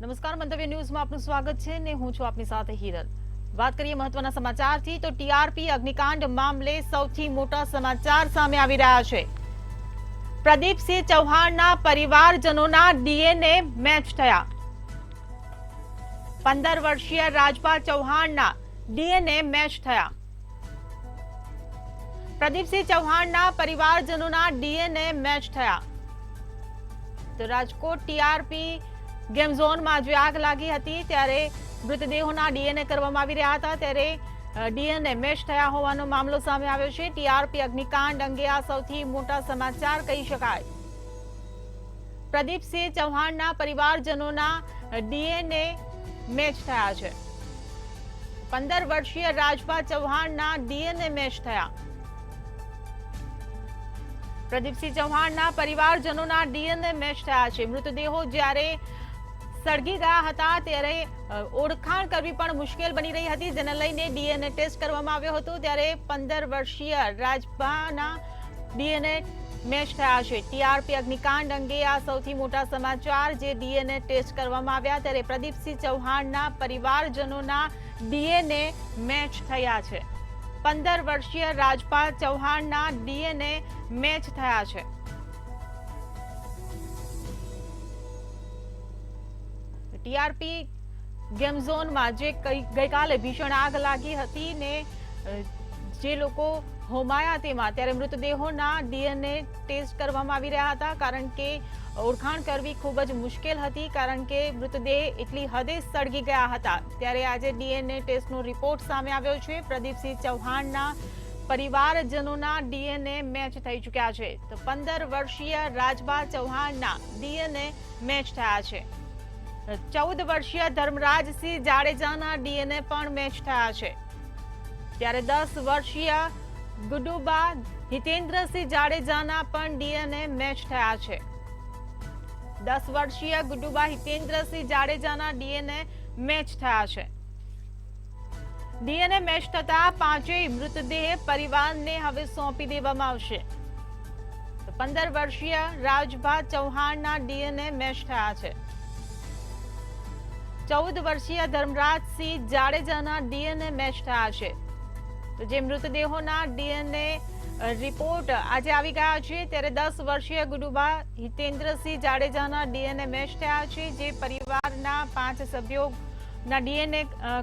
નમસ્કાર, મંતવ્ય ન્યૂઝમાં આપનું સ્વાગત છે ને હું છું આપની સાથે હિરલ। વાત કરીએ મહત્વના સમાચારથી તો ટીઆરપી અગ્નિકાંડ મામલે સૌથી મોટા સમાચાર સામે આવી રહ્યા છે। પ્રદીપસિંહ ચૌહાણના પરિવારજનોના ડીએનએ મેચ થયા। 15 વર્ષીય રાજપા ચૌહાણના ડીએનએ મેચ થયા। પ્રદીપસિંહ ચૌહાણના પરિવારજનોના ડીએનએ મેચ થયા। તો રાજકોટ ટીઆરપી ગેમ ઝોનમાં જે આગ લાગી હતી ત્યારે મૃતદેહોના ડીએનએ કરવામાં આવી રહ્યા હતા ત્યારે ડીએનએ મેચ થયા હોવાનો મામલો સામે આવ્યો છે। ટીઆરપી અગ્નિકાંડ અંગે આ સૌથી મોટા સમાચાર કહી શકાય। પ્રદીપસિંહ ચૌહાણના પરિવારજનોના ડીએનએ મેચ થયા છે। 15 વર્ષીય રાજપા ચૌહાણના ડીએનએ મેચ થયા। પ્રદીપસિંહ ચૌહાણના પરિવારજનોના ડીએનએ મેચ થયા છે। મૃતદેહો જ્યારે સળગી ગયા હતા ત્યારે ઓળખાણ કરવી પણ મુશ્કેલ બની રહી હતી, જેને લઈને ડીએનએ ટેસ્ટ કરવામાં આવ્યો હતો ત્યારે 15 વર્ષીય રાજપાના ડીએનએ મેચ થયા છે। ટીઆરપી અગ્નિકાંડ અંગે આ સૌથી મોટા સમાચાર જે ડીએનએ ટેસ્ટ કરવામાં આવ્યા ત્યારે પ્રદીપસિંહ ચૌહાણના પરિવારજનોના ડીએનએ મેચ થયા છે। 15 વર્ષીય રાજપા ચૌહાણના ડીએનએ મેચ થયા છે। ટીઆરપી ગેમ ઝોનમાં જે ગઈકાલે ભીષણ આગ લાગી હતી ને જે લોકો હોમાયા તેમાં ત્યારે મૃતદેહોના ડીએનએ ટેસ્ટ કરવામાં આવી રહ્યા હતા, કારણ કે ઓળખાણ કરવી ખૂબ જ મુશ્કેલ હતી, કારણ કે મૃતદેહ એટલી હદે સળગી ગયા હતા। ત્યારે આજે ડીએનએ ટેસ્ટનો રિપોર્ટ સામે આવ્યો છે। પ્રદીપસિંહ ચૌહાણના પરિવારજનોના ડીએનએ મેચ થઈ ચૂક્યા છે। તો 15 વર્ષીય રાજપા ચૌહાણના ડીએનએ મેચ થયા છે। 14 વર્ષીય ધર્મરાજસિંહ જાડેજાના ડીએનએ પણ મેચ થયા છે। ત્યારે 10 વર્ષીય ગુડુબા હિતેન્દ્રસિંહ જાડેજાના પણ ડીએનએ મેચ થયા છે। 10 વર્ષીય ગુડુબા હિતેન્દ્રસિંહ જાડેજાના ડીએનએ મેચ થયા છે। ડીએનએ મેચ થતા પાંચેય મૃતદેહ પરિવારને હવે સોંપી દેવામાં આવશે। 15 વર્ષીય રાજભા ચૌહાણના ડીએનએ મેચ થયા છે। 14 વર્ષીય ધર્મરાજસિંહ જાડેજાના ડીએનએ મેચ થયા છે। તો જે મૃતદેહોના ડીએનએ રિપોર્ટ આજે આવી ગયા છે ત્યારે 10 વર્ષીય ગુડુબા હિતેન્દ્રસિંહ જાડેજાના ડીએનએ મેચ થયા છે। જે પરિવારના 5 સભ્યોના ડીએનએ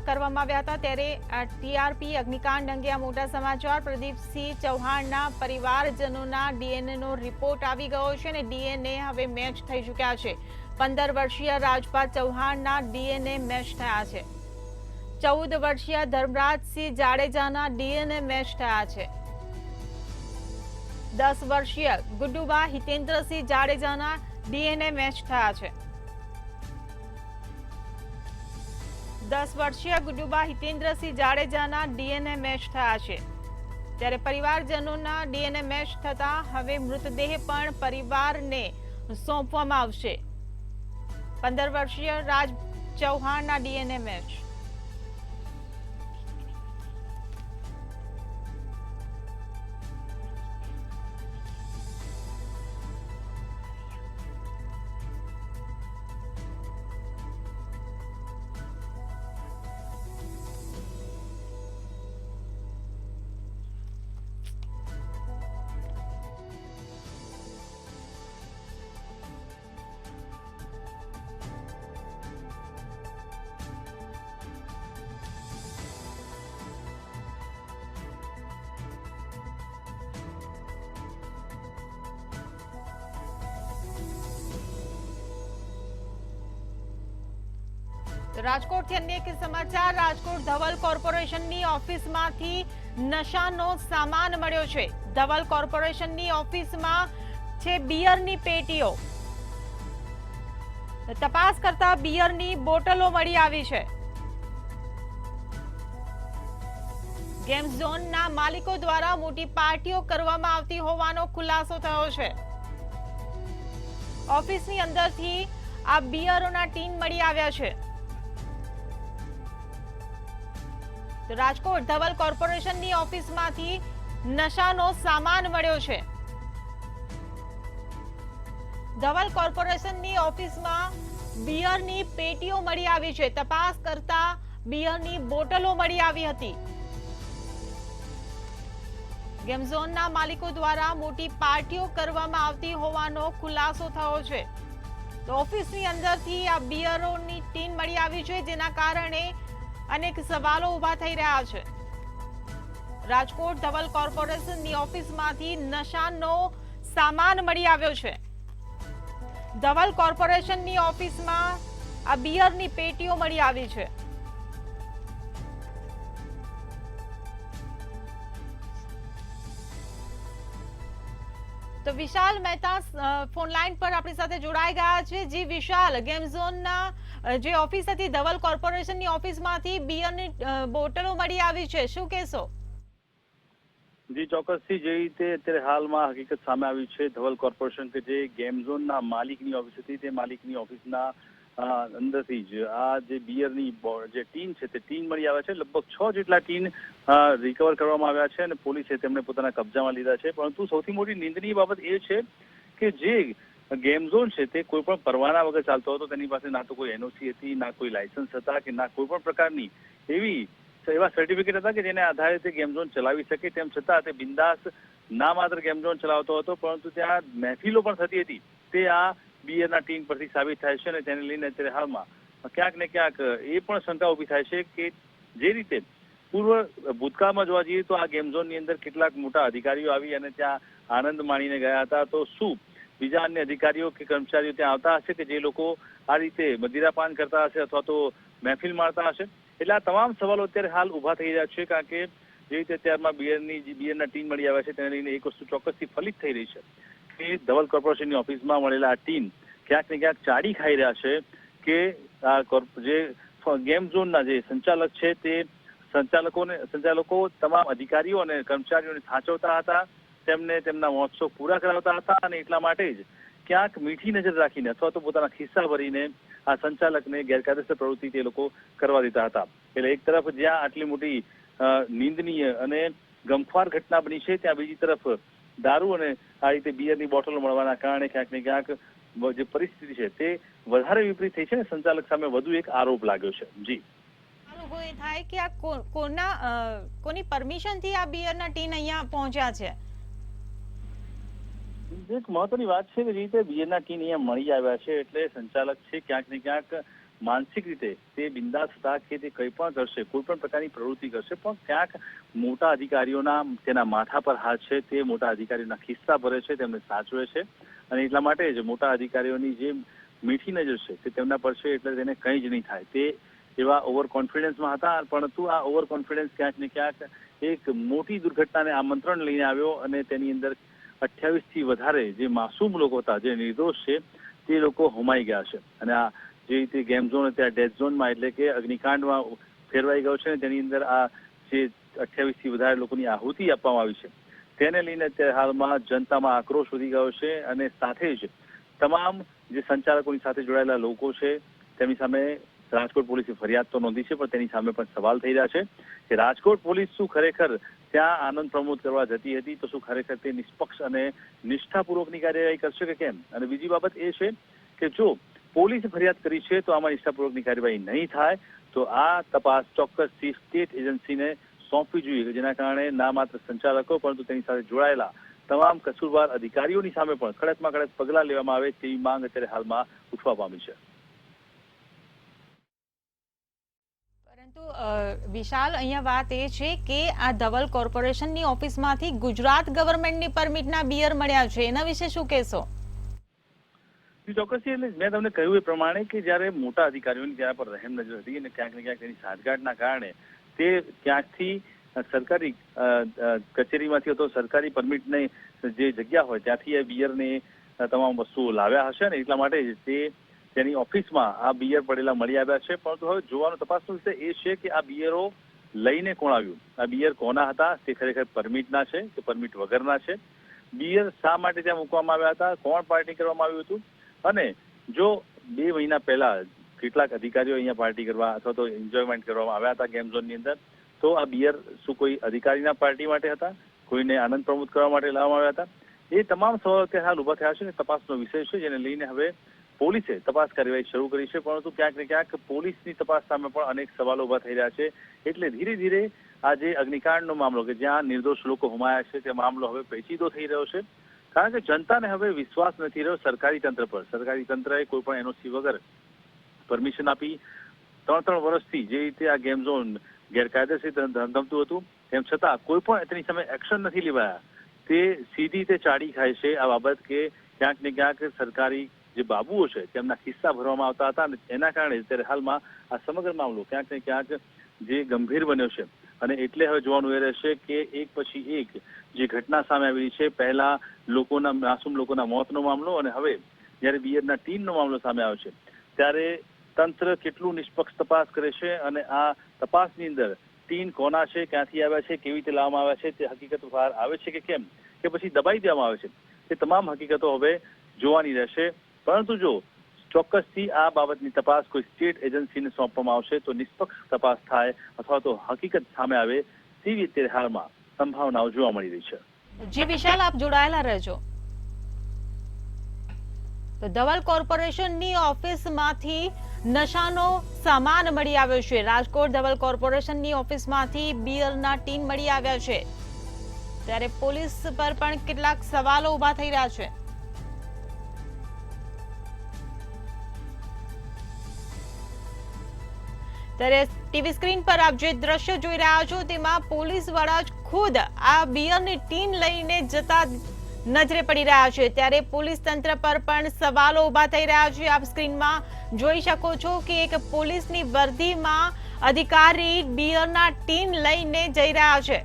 કરવામાં આવ્યા હતા ત્યારે આ ટીઆરપી અગ્નિકાંડ અંગે આ મોટા સમાચાર। પ્રદીપસિંહ ચૌહાણના પરિવારજનોના ડીએનએનો રિપોર્ટ આવી ગયો છે અને ડીએનએ હવે મેચ થઈ ચૂક્યા છે। 15 વર્ષીય રાજપા ચૌહાણના ડીએનએ મેચ થયા છે। 14 વર્ષીય ધર્મરાજસિંહ જાડેજાના ડીએનએ મેચ થયા છે। 10 વર્ષીય ગુડુબા હિતેન્દ્રસિંહ જાડેજાના ડીએનએ મેચ થયા છે। 10 વર્ષીય ગુડુબા હિતેન્દ્રસિંહ જાડેજાના ડીએનએ મેચ થયા છે। ત્યારે પરિવારજનોના ડીએનએ મેચ થતા હવે મૃતદેહ પણ પરિવારને સોંપવામાં આવશે। 15 વર્ષીય રાજ ચૌહાણના ડીએનએ મેચ। રાજકોટથી અન્ય એક સમાચાર। રાજકોટ ધવલ કોર્પોરેશનની ઓફિસમાંથી નશાનો સામાન મળ્યો છે। ધવલ કોર્પોરેશનની ઓફિસમાં છે બિયરની પેટીઓ। તપાસ કરતા બિયરની બોટલો મળી આવી છે। ગેમ ઝોનના માલિકો દ્વારા મોટી પાર્ટીઓ કરવામાં આવતી હોવાનો ખુલાસો થયો છે। ઓફિસની અંદરથી આ બિયરોના ટીન મળી આવ્યા છે। તો રાજકોટ ધવલ કોર્પોરેશનની ઓફિસમાંથી નશાનો સામાન મળ્યો છે। ધવલ કોર્પોરેશનની ઓફિસમાં બિયરની પેટીઓ મળી આવી છે. તપાસ કરતા બિયરની બોટલો મળી આવી હતી. ગેમ ઝોનના માલિકો દ્વારા મોટી પાર્ટીઓ કરવામાં આવતી હોવાનો ખુલાસો થયો છે. તો ઓફિસની અંદરથી આ બિયરોની ટીન મળી આવી છે, જેના કારણે અનેક સવાલો ઉભા થઈ રહ્યા છે. રાજકોટ ધવલ કોર્પોરેશનની ઓફિસમાંથી નશાનો સામાન મળી આવ્યો છે. ધવલ કોર્પોરેશનની ઓફિસમાં આ બિયરની પેટીઓ મળી આવી છે. તો વિશાલ મહેતા ફોન લાઈન પર આપણી સાથે જોડાઈ ગયા છે. જી વિશાલ, ગેમ ઝોનના જે ઓફિસ હતી ધવલ કોર્પોરેશનની ઓફિસમાંથી બિયરની બોટલો મળી આવી છે, શું કહેશો? જી ચોક્કસથી જે રીતે અત્યારે હાલમાં હકીકત સામે આવી છે, ધવલ કોર્પોરેશન કે જે ગેમ ઝોનના માલિકની ઓફિસ હતી, તે માલિકની ઓફિસના અંદરથી જ આ જે બિયરની જે ટીન છે તે ટીન મળી આવ્યા છે. લગભગ 6 જેટલા ટીન રિકવર કરવામાં આવ્યા છે અને પોલીસે તેમને પોતાના કબજામાં લીધા છે. પરંતુ સૌથી મોટી નિંદનીય બાબત એ છે કે જે ગેમ ઝોન છે તે કોઈ પણ પરવાના વગર ચાલતો હતો. તેની પાસે ના તો કોઈ એનઓસી હતી, ના કોઈ લાયસન્સ હતા કે ના કોઈ પણ પ્રકારની એવા સર્ટિફિકેટ હતા કે જેને આધારે તે ગેમ ઝોન ચલાવી શકે. તેમ છતાં તે બિંદાસ ના માત્ર ગેમ ઝોન ચલાવતો હતો, પરંતુ ત્યાં મહેફિલો પણ થતી હતી. તે આ બિયરના ટીમ પરથી સાબિત થાય છે અને તેને લઈને અત્યારે હાલમાં ક્યાંક ને ક્યાંક એ પણ શંકા ઉભી થાય છે કે જે રીતે ભૂતકાળમાં જોવા જઈએ તો આ ગેમ ઝોનની અંદર કેટલાક મોટા અધિકારીઓ આવી અને ત્યાં આનંદ માણીને ગયા હતા, તો શું બીજા અન્ય અધિકારીઓ કે કર્મચારીઓ ત્યાં આવતા હશે કે જે લોકો આ રીતે મદિરાપાન કરતા હશે અથવા તો મહેફિલ મારતા હશે? એટલે આ તમામ સવાલો અત્યારે હાલ ઉભા થઈ રહ્યા છે, કારણ કે જે રીતે અત્યારમાં બિયરના ટીન મળી આવ્યા છે તેને લઈને એક વસ્તુ ચોક્કસથી ફલિત થઈ રહી છે કે ધવલ કોર્પોરેશનની ઓફિસમાં મળેલા આ ટીન ક્યાંક ને ક્યાંક ચાડી ખાઈ રહ્યા છે કે જે ગેમ ઝોનના જે સંચાલક છે તે સંચાલકો તમામ અધિકારીઓ અને કર્મચારીઓને સાચવતા હતા, તેમને તેમના મહોત્સવ પૂરા કરાવતા હતા અને એટલા માટે જ ક્યાંક મીઠી નજર રાખીને અથવા તો પોતાના ખિસ્સા ભરીને આ સંચાલકને ગેરકાયદેસર પ્રવૃત્તિ તે લોકો કરવા દેતા હતા. એટલે એક તરફ જ્યાં આટલી મોટી નિંદનીય અને ગમખ્વાર ઘટના બની છે, ત્યાં બીજી તરફ દારૂ અને આ રીતે બિયરની બોટલો મળવાના કારણે ક્યાંક ને ક્યાંક જે પરિસ્થિતિ છે તે વધારે વિપરીત થઈ છે અને સંચાલક સામે વધુ એક આરોપ લાગ્યો છે. જી એ થાય કે આ કોની પરમિશનથી આ બિયરના ટીન અહીંયા પહોંચ્યા છે? એક મહત્વની વાત છે કે જે રીતે બિયરના ટીન અહીંયા મળી આવ્યા છે એટલે સંચાલક છે ક્યાંક ને ક્યાંક માનસિક રીતે તે બિંદાસ હતા કે તે કંઈ પણ કરશે, કોઈ પણ પ્રકારની પ્રવૃત્તિ કરશે, પણ ક્યાંક મોટા અધિકારીઓના તેના માથા પર હાથ છે, તે મોટા અધિકારીઓના ખિસ્સા ભરે છે, તેમને સાચવે છે અને એટલા માટે જ મોટા અધિકારીઓની જે મીઠી નજર છે તે તેમના પર છે એટલે તેને કંઈ જ નહીં થાય. તે એવા ઓવર કોન્ફિડન્સમાં હતા, પરંતુ આ ઓવર કોન્ફિડન્સ ક્યાંક ને ક્યાંક એક મોટી દુર્ઘટનાને આમંત્રણ લઈને આવ્યો અને તેની અંદર 28 થી વધારે જે માસૂમ લોકો હતા, જે નિર્દોષ છે, તે લોકો હોમાઈ ગયા છે અને આ જે રીતે ગેમ ઝોન અત્યારે ડેથ ઝોનમાં એટલે કે અગ્નિકાંડમાં ફેરવાઈ ગયો છે, તેની અંદર આ જે 28 થી વધારે લોકોની આહુતિ આપવામાં આવી છે તેને લઈને અત્યારે હાલમાં જનતામાં આક્રોશ વધી ગયો છે અને સાથે જ તમામ જે સંચાલકોની સાથે જોડાયેલા લોકો છે તેમની સામે રાજકોટ પોલીસે ફરિયાદ તો નોંધી છે, પણ તેની સામે પણ સવાલ થઈ રહ્યા છે કે રાજકોટ પોલીસ શું ખરેખર ત્યાં આનંદ પ્રમોદ કરવા જતી હતી તો શું ખરેખર તે નિષ્પક્ષ અને નિષ્ઠાપૂર્વકની કાર્યવાહી કરશે કે કેમ? અને બીજી બાબત એ છે કે જો પોલીસે ફરિયાદ કરી છે તો આમાં નિષ્ઠાપૂર્વકની કાર્યવાહી નહીં થાય તો આ તપાસ ચોક્કસથી સ્ટેટ એજન્સીને સોંપવી જોઈએ, જેના કારણે ના માત્ર સંચાલકો પરંતુ તેની સાથે જોડાયેલા તમામ કસૂરવાર અધિકારીઓની સામે પણ કડકમાં કડક પગલાં લેવામાં આવે તેવી માંગ અત્યારે હાલમાં ઉઠવા પામી છે. પરંતુ વિશાલ, અહીંયા વાત એ છે કે આ ધવલ કોર્પોરેશનની ઓફિસમાંથી ગુજરાત ગવર્મેન્ટની પરમિટના બિયર મળ્યા છે, એના વિશે શું કહેશો? ચોક્કસથી એટલે મેં તમને કહ્યું એ પ્રમાણે કે જયારે મોટા અધિકારીઓની તેના પર રહેમ નજર હતી અને ક્યાંક ને ક્યાંક તેની સાઠગાંઠના કારણે તે ક્યાંકથી સરકારી કચેરીમાંથી અથવા સરકારી પરમિટની જે જગ્યા હોય ત્યાંથી એ બિયરને તમામ વસ્તુઓ લાવ્યા હશે ને એટલા માટે જ તે તેની ઓફિસમાં આ બિયર પડેલા મળી આવ્યા છે. પરંતુ હવે જોવાનો તપાસનો વિષય એ છે કે આ બિયરો લઈને કોણ આવ્યું, આ બિયર કોના હતા, તે ખરેખર પરમિટના છે કે પરમિટ વગરના છે, બિયર શા માટે ત્યાં મૂકવામાં આવ્યા હતા, કોણ પાર્ટી કરવામાં આવ્યું હતું, અને જો 2 મહિના પહેલા કેટલાક અધિકારીઓ અહીંયા પાર્ટી કરવા અથવા તો એન્જોયમેન્ટ કરવામાં આવ્યા હતા ગેમ ઝોનની અંદર, તો આ બિયર શું કોઈ અધિકારીના પાર્ટી માટે હતા, કોઈને આનંદ પ્રમોદ કરવા માટે લાવવામાં આવ્યા હતા? એ તમામ સવાલો અત્યારે હાલ ઉભા થયા છે અને તપાસનો વિષય છે, જેને લઈને હવે પોલીસે તપાસ કાર્યવાહી શરૂ કરી છે, પરંતુ ક્યાંક ને ક્યાંક પોલીસની તપાસ સામે પણ અનેક સવાલો ઉભા થઈ રહ્યા છે. એટલે ધીરે ધીરે આ જે અગ્નિકાંડનો મામલો કે જ્યાં નિર્દોષ લોકો હોમાયા છે તે મામલો હવે પેચીદો થઈ રહ્યો છે, કારણ કે જનતાને હવે વિશ્વાસ નથી રહ્યો સરકારી તંત્ર પર. સરકારી તંત્રએ કોઈ પણ એનઓસી વગર પરમિશન આપી 3 વર્ષથી જે રીતે આ ગેમ ઝોન ગેરકાયદેસર ધમધમતું હતું, તેમ છતાં કોઈ પણ તેની સામે એક્શન નથી લેવાયા. તે સીધી તે ચાડી ખાય છે આ બાબત કે ક્યાંક ને ક્યાંક સરકારી જે બાબુઓ છે તેમના ખિસ્સા ભરવામાં આવતા હતા, અને એના કારણે અત્યારે હાલમાં આ સમગ્ર મામલો ક્યાંક ને ક્યાંક જે ગંભીર બન્યો છે. અને એટલે હવે જોવાનું એ રહેશે કે એક પછી એક જે ઘટના સામે આવી છે, પહેલા માસૂમ લોકોના મોતનો મામલો અને હવે જ્યારે બિયરના ટીનનો મામલો સામે આવ્યો છે, ત્યારે તંત્ર કેટલું નિષ્પક્ષ તપાસ કરે છે અને આ તપાસની અંદર ટીન કોના છે, ક્યાંથી આવ્યા છે, કેવી રીતે લાવવામાં આવ્યા છે, તે હકીકત બહાર આવે છે કે કેમ, કે પછી દબાઈ દેવામાં આવે છે, તે તમામ હકીકતો હવે જોવાની રહેશે. પરંતુ જો ચોક્કસથી આ બાબતની તપાસ કોઈ સ્ટેટ એજન્સીને સોંપવામાં આવશે તો નિષ્પક્ષ તપાસ થાય અથવા તો હકીકત સામે આવે તેવી અત્યારે હાલમાં સંભાવનાઓ જોવા મળી રહી છે. જી વિશાલ, આપ જોડાયેલા રહેજો. તો ધવલ કોર્પોરેશનની ઓફિસમાંથી નશાનો સામાન મળી આવ્યો છે. રાજકોટ ધવલ કોર્પોરેશનની ઓફિસમાંથી બિયરના ટીન મળી આવ્યા છે, ત્યારે પોલીસ પર પણ કેટલાક સવાલો ઉભા થઈ રહ્યા છે. ત્યારે ટીવી સ્ક્રીન પર આપ જે દ્રશ્ય જોઈ રહ્યા છો તેમાં પોલીસ વાળા જ ખુદ આ બિયરની ટીન લઈને જતા નજરે પડી રહ્યા છે, ત્યારે પોલીસ તંત્ર પર પણ સવાલો ઉભા થઈ રહ્યા છે. આપ સ્ક્રીનમાં જોઈ શકો છો કે એક પોલીસની વર્દીમાં અધિકારી બિયરના ટીન લઈને જઈ રહ્યા છે.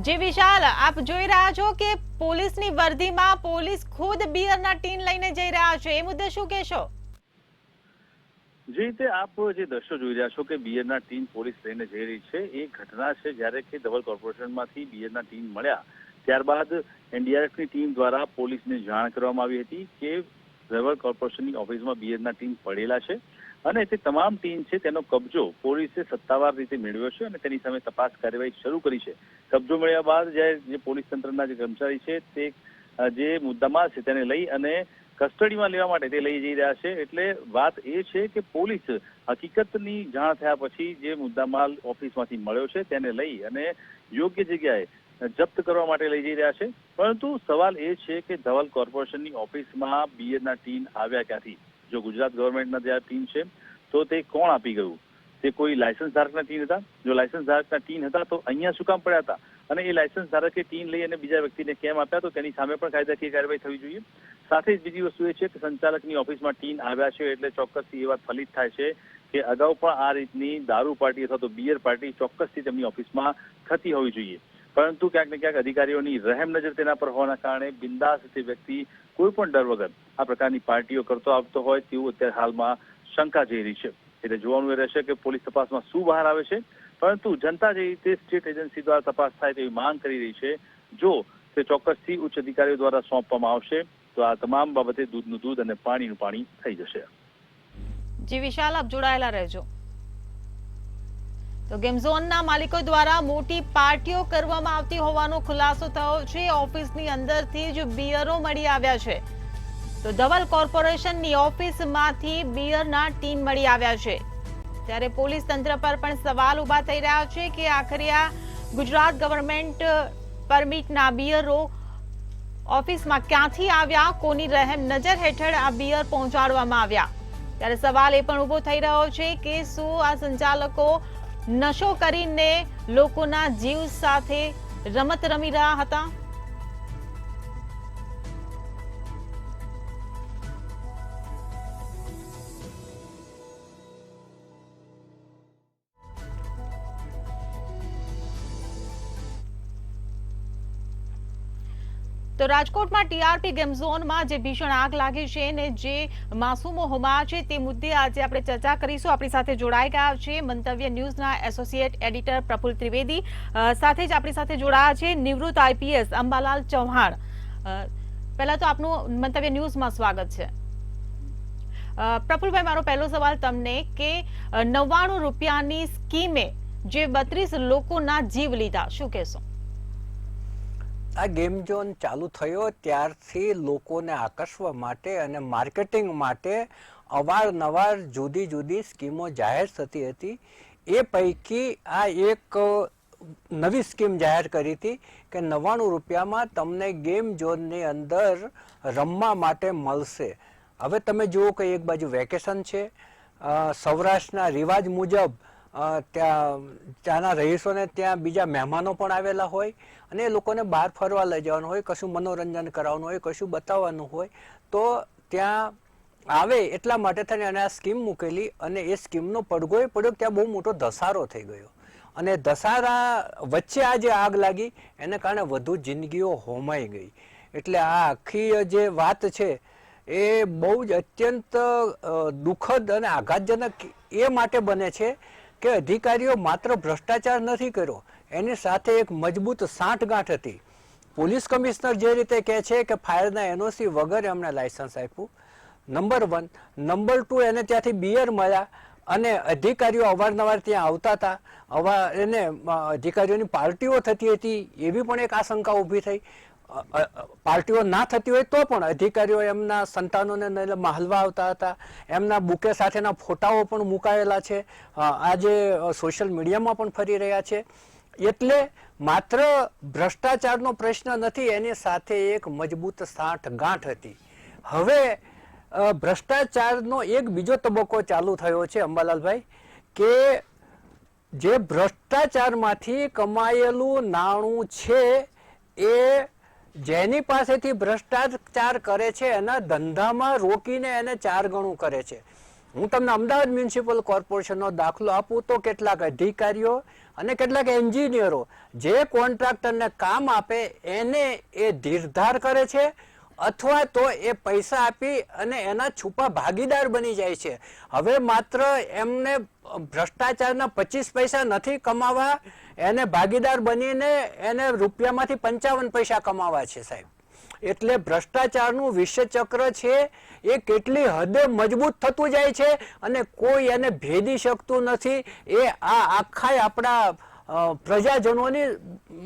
જે વિશાલ, આપ જોઈ રહ્યા છો કે પોલીસની વર્દીમાં પોલીસ ખુદ બિયરના ટીન લઈને જઈ રહ્યા છે, એ મુદ્દે શું કહેશો? જે રીતે આપ જે દ્રશ્યો જોઈ રહ્યા છો કે બિયરના ટીન પોલીસ લઈને જઈ રહી છે, એ ઘટના છે જ્યારે કે ધવલ કોર્પોરેશનમાંથી બિયરના ટીન મળ્યા ત્યારબાદ એનડીઆરએફની ટીમ દ્વારા પોલીસને જાણ કરવામાં આવી હતી કે ધવલ કોર્પોરેશનની ઓફિસમાં બિયરના ટીન પડેલા છે અને તે તમામ ટીન છે તેનો કબજો પોલીસે સત્તાવાર રીતે મેળવ્યો છે અને તેની સામે તપાસ કાર્યવાહી શરૂ કરી છે. કબજો મળ્યા બાદ જે પોલીસ તંત્રના જે કર્મચારી છે તે જે મુદ્દામાલ છે તેને લઈ અને કસ્ટડીમાં લેવા માટે તે લઈ જઈ રહ્યા છે. એટલે વાત એ છે કે પોલીસ હકીકતની જાણ થયા પછી જે મુદ્દામાલ ઓફિસમાંથી મળ્યો છે તેને લઈ અને યોગ્ય જગ્યાએ જપ્ત કરવા માટે લઈ જઈ રહ્યા છે. પરંતુ સવાલ એ છે કે ધવલ કોર્પોરેશનની ઓફિસમાં બિયરના ટીન આવ્યા ક્યાંથી? જો ગુજરાત ગવર્મેન્ટના જે ટીન છે તો તે કોણ આપી ગયું? તે કોઈ લાયસન્સ ધારકના ટીન હતા? જો લાયસન્સ ધારકના ટીન હતા તો અહીંયા શું કામ પડ્યા હતા? અને એ લાયસન્સ ધારકે ટીન લઈ અને બીજા વ્યક્તિને કેમ આપ્યા? તો તેની સામે પણ કાયદાકીય કાર્યવાહી થવી જોઈએ. સાથે જ બીજી વસ્તુ એ છે કે સંચાલકની ઓફિસમાં ટીન આવ્યા છે એટલે ચોક્કસથી એ વાત ફલિત થાય છે કે અગાઉ પણ આ રીતની દારૂ પાર્ટી અથવા તો બિયર પાર્ટી ચોક્કસથી તેમની ઓફિસમાં થતી હોવી જોઈએ. પરંતુ ક્યાંક ને ક્યાંક અધિકારીઓની રહેમ નજર તેના પર હોવાના કારણે બિંદાસ તે વ્યક્તિ કોઈ પણ ડર વગર આ પ્રકારની પાર્ટીઓ કરતો આવતો હોય તેવું અત્યારે હાલમાં શંકા જઈ રહી છે. એટલે જોવાનું એ રહેશે કે પોલીસ તપાસમાં શું બહાર આવે છે. પરંતુ જનતા જે રીતે સ્ટેટ એજન્સી દ્વારા તપાસ થાય તેવી માંગ કરી રહી છે, જો તે ચોક્કસથી ઉચ્ચ અધિકારીઓ દ્વારા સોંપવામાં આવશે તો આ તમામ બાબતે દૂધનું દૂધ અને પાણીનું પાણી થઈ જશે. જી વિશાલ, આપ જોડાયેલા રહેજો. તો ગેમ ઝોનના માલિકો દ્વારા મોટી પાર્ટીઓ કરવામાં આવતી હોવાનો ખુલાસો થયો છે. ઓફિસની અંદરથી જ બિયરો મળી આવ્યા છે. તો ધવલ કોર્પોરેશનની ઓફિસમાંથી બિયરના ટીન મળી આવ્યા છે, ત્યારે પોલીસ તંત્ર પર પણ સવાલ ઉભા થઈ રહ્યા છે કે આખરે આ ગુજરાત ગવર્મેન્ટ પરમિટના બિયરો ઓફિસમાં ક્યાંથી આવ્યા, કોની રહેમ નજર હેઠળ આ બિયર પહોંચાડવામાં આવ્યા? ત્યારે સવાલ એ પણ ઉભો થઈ રહ્યો છે કે શું આ સંચાલકો નશો કરીને લોકોના જીવ સાથે રમત રમી રહ્યા હતા? તો રાજકોટમાં ટીઆરપી ગેમ ઝોનમાં જે ભીષણ આગ લાગી છે ને જે માસૂમો હોમાયા છે તે મુદ્દે આજે આપણે ચર્ચા કરીશું. આપણી સાથે જોડાઈ ગયા છે મંતવ્ય ન્યૂઝના એસોસિએટ એડિટર પ્રફુલ ત્રિવેદી, સાથે જ આપણી સાથે જોડાયા છે નિવૃત્ત આઈપીએસ અંબાલાલ ચૌહાણ. પહેલા તો આપનું મંતવ્ય ન્યૂઝમાં સ્વાગત છે. પ્રફુલભાઈ, મારો પહેલો સવાલ તમને કે 99 રૂપિયાની સ્કીમે જે 32 લોકોના જીવ લીધા, શું કહેશો? આ ગેમ ઝોન ચાલુ થયો ત્યારથી લોકોને આકર્ષવા માટે અને માર્કેટિંગ માટે અવારનવાર જુદી જુદી સ્કીમો જાહેર થતી હતી. એ પૈકી આ એક નવી સ્કીમ જાહેર કરી હતી કે 99 રૂપિયામાં તમને ગેમ ઝોનની અંદર રમવા માટે મળશે. હવે તમે જુઓ કે એક બાજુ વેકેશન છે, સૌરાષ્ટ્રના રિવાજ મુજબ ત્યાંના રહીશોને ત્યાં બીજા મહેમાનો પણ આવેલા હોય અને એ લોકોને બહાર ફરવા લઈ જવાનું હોય, કશું મનોરંજન કરાવવાનું હોય, કશું બતાવવાનું હોય, તો ત્યાં આવે એટલા માટે થઈને એને આ સ્કીમ મૂકેલી અને એ સ્કીમનો પડઘો એ પડ્યો. ત્યાં બહુ મોટો ધસારો થઈ ગયો અને ધસારા વચ્ચે આ જે આગ લાગી એને કારણે વધુ જિંદગીઓ હોમાઈ ગઈ. એટલે આ આખી જે વાત છે એ બહુ જ અત્યંત દુઃખદ અને આઘાતજનક એ માટે બને છે કે અધિકારીઓ માત્ર ભ્રષ્ટાચાર નથી કર્યો, એની સાથે એક મજબૂત સાંઠગાંઠ હતી. પોલીસ કમિશનર જે રીતે કહે છે કે ફાયરના એનઓસી વગર એમને લાયસન્સ આપ્યું, નંબર 1. નંબર 2, એને ત્યાંથી બિયર મળ્યા અને અધિકારીઓ અવારનવાર ત્યાં આવતા હતા. એને અધિકારીઓની પાર્ટીઓ થતી હતી એવી પણ એક આશંકા ઊભી થઈ. પાર્ટીઓ ના થતી હોય તો પણ અધિકારીઓ એમના સંતાનોને મહાલવા આવતા હતા. એમના બુકે સાથેના ફોટાઓ પણ મુકાયેલા છે, આજે સોશિયલ મીડિયામાં પણ ફરી રહ્યા છે. એટલે માત્ર ભ્રષ્ટાચારનો પ્રશ્ન નથી, એની સાથે એક મજબૂત સાંઠગાંઠ હતી. હવે ભ્રષ્ટાચારનો એક બીજો તબક્કો ચાલુ થયો છે અંબાલાલભાઈ, કે જે ભ્રષ્ટાચારમાંથી કમાયેલું નાણું છે એ જેની પાસેથી ભ્રષ્ટાચાર કરે છે એના ધંધામાં રોકીને એને 4 ગણું કરે છે. હું તમને અમદાવાદ મ્યુનિસિપલ કોર્પોરેશનનો દાખલો આપું તો કેટલાક અધિકારીઓ અને કેટલાક એન્જિનિયરો જે કોન્ટ્રાક્ટરને કામ આપે એને એ ધીરધાર કરે છે અથવા તો એ પૈસા આપી અને એના છુપા ભાગીદાર બની જાય છે. હવે માત્ર એમને ભ્રષ્ટાચારના 25 પૈસા નથી કમાવા, એને ભાગીદાર બનીને એને રૂપિયામાંથી 55 પૈસા કમાવા છે સાહેબ. એટલે ભ્રષ્ટાચારનું વિષચક્ર છે એ કેટલી હદે મજબૂત થતું જાય છે અને કોઈ એને ભેદી શકતું નથી. એ આ આખા આપણા પ્રજાજનોની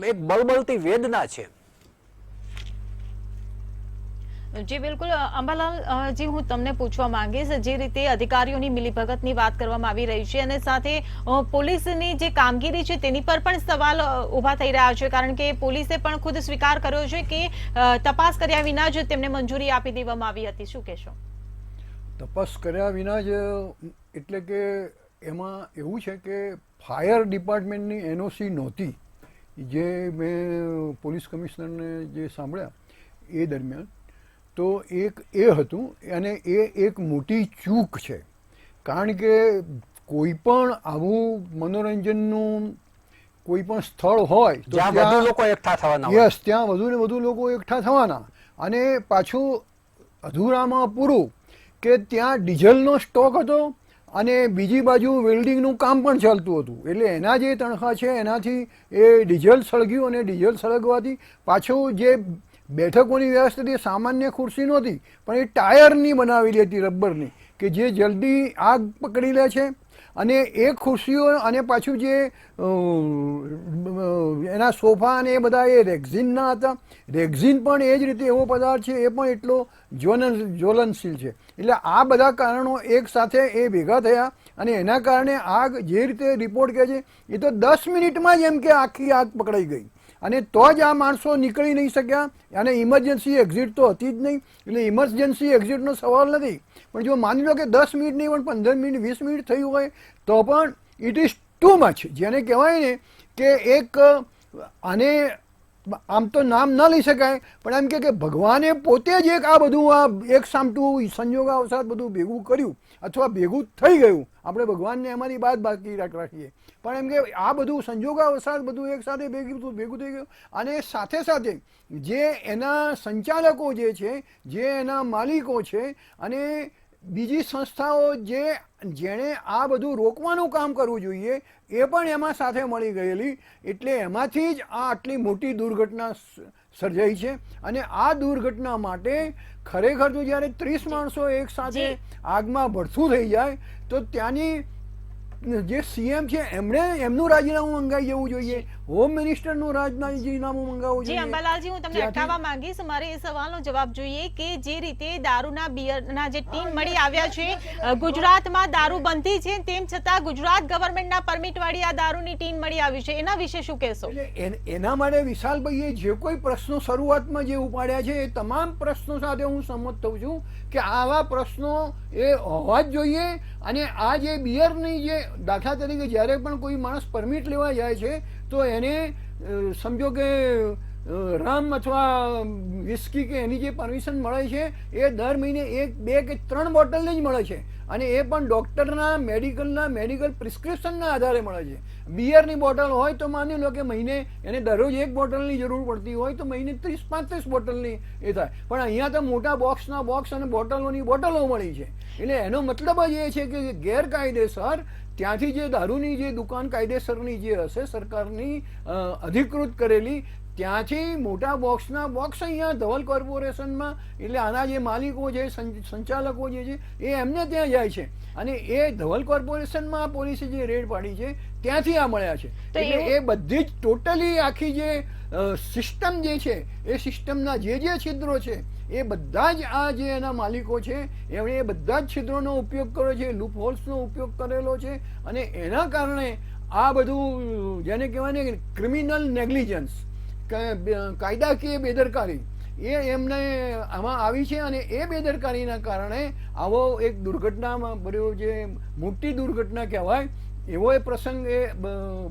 એક બળબળતી વેદના છે. જી બિલકુલ અંબાલાલ જી, હું તમને પૂછવા માંગીશ, જે રીતે અધિકારીઓની મિલીભગતની વાત કરવામાં આવી રહી છે અને સાથે પોલીસની જે કામગીરી છે તેની પર પણ સવાલ ઉભા થઈ રહ્યા છે, કારણ કે પોલીસે પણ ખુદ સ્વીકાર કર્યો છે કે તપાસ કર્યા વિના જ તેમને મંજૂરી આપી દેવામાં આવી હતી. શું કહેશો? તપાસ કર્યા વિના જ એટલે કે એમાં એવું છે કે ફાયર ડિપાર્ટમેન્ટની એનઓસી નહોતી. જે મેં પોલીસ કમિશનરને જે સાંભળ્યા એ દરમિયાન તો એક એ હતું અને એ એક મોટી ચૂક છે. કારણ કે કોઈ પણ આવું મનોરંજનનું કોઈ પણ સ્થળ હોય તો ત્યાં લોકો એકઠા થવાના. યસ, ત્યાં વધુ ને વધુ લોકો એકઠા થવાના. અને પાછું અધૂરામાં પૂરું કે ત્યાં ડીઝલનો સ્ટોક હતો અને બીજી બાજુ વેલ્ડિંગનું કામ પણ ચાલતું હતું. એટલે એના જે તણખા છે એનાથી એ ડીઝલ સળગ્યું અને ડીઝલ સળગવાથી પાછું જે બેઠકોની વ્યવસ્થા એ સામાન્ય ખુરશી નહોતી પણ એ ટાયરની બનાવેલી હતી, રબરની, કે જે જલ્દી આગ પકડી લે છે. અને એ ખુરશીઓ અને પાછું જે એના સોફા અને એ બધા એ રેક્ઝિનના હતા. રેક્ઝિન પણ એ જ રીતે એવો પદાર્થ છે, એ પણ એટલો જ્વલનશીલ છે. એટલે આ બધા કારણો એક સાથે એ ભેગા થયા અને એના કારણે આગ જે રીતે રિપોર્ટ કહે છે એ તો 10 મિનિટમાં જ એમ કે આખી આગ પકડાઈ ગઈ. અને તો જ આ માણસો નીકળી નહીં શક્યા. અને ઇમરજન્સી એક્ઝિટ તો હતી જ નહીં, એટલે ઇમરજન્સી એક્ઝિટનો સવાલ નથી. પણ જો માની લો કે 10 મિનિટ નહીં પણ 15 મિનિટ 20 મિનિટ થયું હોય તો પણ ઇટ ઇઝ ટુ મચ. જેને કહેવાય ને કે એક આને આમ તો નામ ન લઈ શકાય પણ એમ કે ભગવાને પોતે જ એક આ બધું આ એક સામટું સંજોગાવસાર બધું ભેગું કર્યું અથવા ભેગું થઈ ગયું. આપણે ભગવાનને એમાંથી બાદ બાકી રાખીએ પણ એમ કે આ બધું સંજોગાવસાર બધું એક સાથે ભેગું થઈ ગયું. અને સાથે સાથે જે એના સંચાલકો જે છે, જે એના માલિકો છે અને બીજી સંસ્થાઓ જેણે આ બધું રોકવાનું કામ કરવું જોઈએ એ પણ એમાં સાથે મળી ગયેલી. એટલે એમાંથી જ આ આટલી મોટી દુર્ઘટના સર્જાઈ છે. અને આ દુર્ઘટના માટે ખરેખર તો જ્યારે 30 માણસો એક સાથે આગમાં ભડથું થઈ જાય તો ત્યાંની જે સીએમ છે એમનું રાજીનામું મંગાઈ જવું જોઈએ, હોમ મિનિસ્ટરનું રાજીનામું મંગાવવું જી જોઈએ. અંબાલાલજી, હું તમને ત્યાંથી- અટકાવવા માંગીશ. મારે એ સવાલનો જવાબ જોઈએ કે જે રીતે દારૂના બિયરના જે ટીમ મળી આવ્યા છે, ગુજરાતમાં દારૂબંધી છે તેમ છતાં ગુજરાત ગવર્મેન્ટના પરમિટ વાળી આ દારૂની ટીમ મળી આવી છે, એના વિશે શું કહેશો? એટલે એના માટે વિશાલભાઈએ જે કોઈ પ્રશ્નો શરૂઆતમાં જે ઉપાડ્યા છે એ તમામ પ્રશ્નો સાથે હું સંમત થઉં છું કે આવા પ્રશ્નો એ હોવા જ જોઈએ. અને આ જે બિયરની જે દાખલા તરીકે જ્યારે પણ કોઈ માણસ પરમિટ લેવા જાય છે તો એને સમજો કે રામ અથવા વિસ્કી કે એની જે પરમિશન મળે છે એ દર મહિને 1, 2 કે 3 બોટલની જ મળે છે, અને એ પણ ડૉક્ટરના મેડિકલ પ્રિસ્ક્રિપ્શનના આધારે મળે છે. બિયરની બોટલ હોય તો માની લો કે મહિને એને દરરોજ 1 બોટલની જરૂર પડતી હોય તો મહિને 30-35 બોટલની એ થાય, પણ અહીંયા તો મોટા બોક્સના બોક્સ અને બોટલોની બોટલો મળી છે. એટલે એનો મતલબ જ એ છે કે ગેરકાયદેસર ત્યાંથી જે દારૂની જે દુકાન કાયદેસરની જે હશે સરકારની અધિકૃત કરેલી, ત્યાંથી મોટા બોક્સના બોક્સ અહીંયા ધવલ કોર્પોરેશનમાં, એટલે આના જે માલિકો છે, સંચાલકો જે છે એ એમને ત્યાં જાય છે, અને એ ધવલ કોર્પોરેશનમાં પોલીસે જે રેડ પાડી છે ત્યાંથી આ મળ્યા છે. તો એટલે એ બધી જ ટોટલી આખી જે સિસ્ટમ જે છે એ સિસ્ટમના જે છિદ્રો છે એ બધા જ આ જે એના માલિકો છે એમણે એ બધા જ છિદ્રોનો ઉપયોગ કર્યો છે, લૂપ હોલ્સનો ઉપયોગ કરેલો છે, અને એના કારણે આ બધું જેને કહેવાય ને ક્રિમિનલ નેગ્લિજન્સ, કાયદાકીય બેદરકારી એ એમને આમાં આવી છે. અને એ બેદરકારીના કારણે આવો એક દુર્ઘટનામાં ભર્યો જે મોટી દુર્ઘટના કહેવાય એવો એ પ્રસંગ એ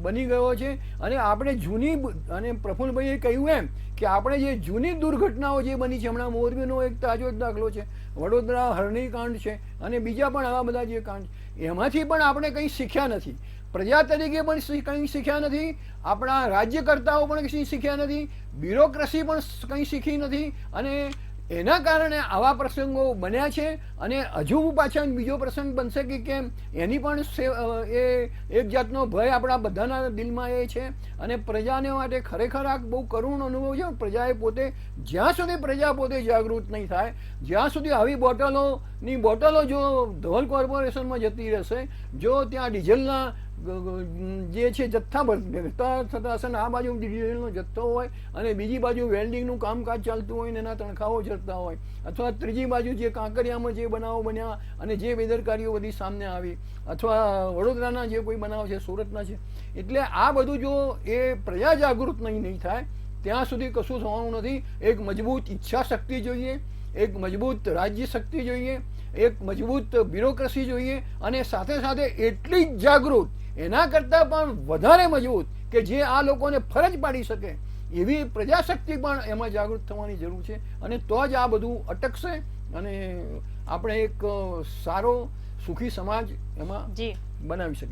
બની ગયો છે. અને આપણે જૂની, અને પ્રફુલ્લભાઈએ કહ્યું એમ કે આપણે જે જૂની દુર્ઘટનાઓ જે બની છે, હમણાં મોરબીનો એક તાજો જ દાખલો છે, વડોદરા હરણી કાંડ છે, અને બીજા પણ આવા બધા જે કાંડ, એમાંથી પણ આપણે કંઈ શીખ્યા નથી. પ્રજા તરીકે પણ કંઈ શીખ્યા નથી, આપણા રાજ્યકર્તાઓ પણ કંઈ શીખ્યા નથી, બ્યુરોક્રેસી પણ કંઈ શીખી નથી, અને એના કારણે આવા પ્રસંગો બન્યા છે. અને હજુ પાછા બીજો પ્રસંગ બનશે કે કેમ, એની પણ એ એક જાતનો ભય આપણા બધાના દિલમાં એ છે. અને પ્રજાને માટે ખરેખર આ બહુ કરુણ અનુભવ છે. પ્રજાએ પોતે, જ્યાં સુધી પ્રજા પોતે જાગૃત નહીં થાય, જ્યાં સુધી આવી બોટલો જો ધવલ કોર્પોરેશનમાં જતી રહેશે, જો ત્યાં ડીઝલના જે છે જથ્થા ભરતા થતા હશે ને આ બાજુ ડીઝલનો જથ્થો હોય અને બીજી બાજુ વેલ્ડિંગનું કામકાજ ચાલતું હોય ને એના તણખાઓ ચડતા હોય, અથવા ત્રીજી બાજુ જે કાંકરિયામાં જે બનાવો બન્યા અને જે બેદરકારીઓ બધી સામે આવી, અથવા વડોદરાના જે કોઈ બનાવ છે, સુરતના છે, એટલે આ બધું જો એ પ્રજા જાગૃત નહીં થાય ત્યાં સુધી કશું થવાનું નથી. એક મજબૂત ઈચ્છા શક્તિ જોઈએ, એક મજબૂત રાજ્ય શક્તિ જોઈએ, એક મજબૂત બ્યુરોક્રેસી જોઈએ, અને સાથે સાથે એટલી જ જાગૃત, એના કરતાં પણ વધારે મજબૂત કે જે આ લોકોને ફરજ પાડી શકે એવી પ્રજાશક્તિ પણ એમાં જાગૃત થવાની જરૂર છે. અને તો જ આ બધું અટકશે અને આપણે એક સારો સુખી સમાજ એમાં બનાવી શકીએ.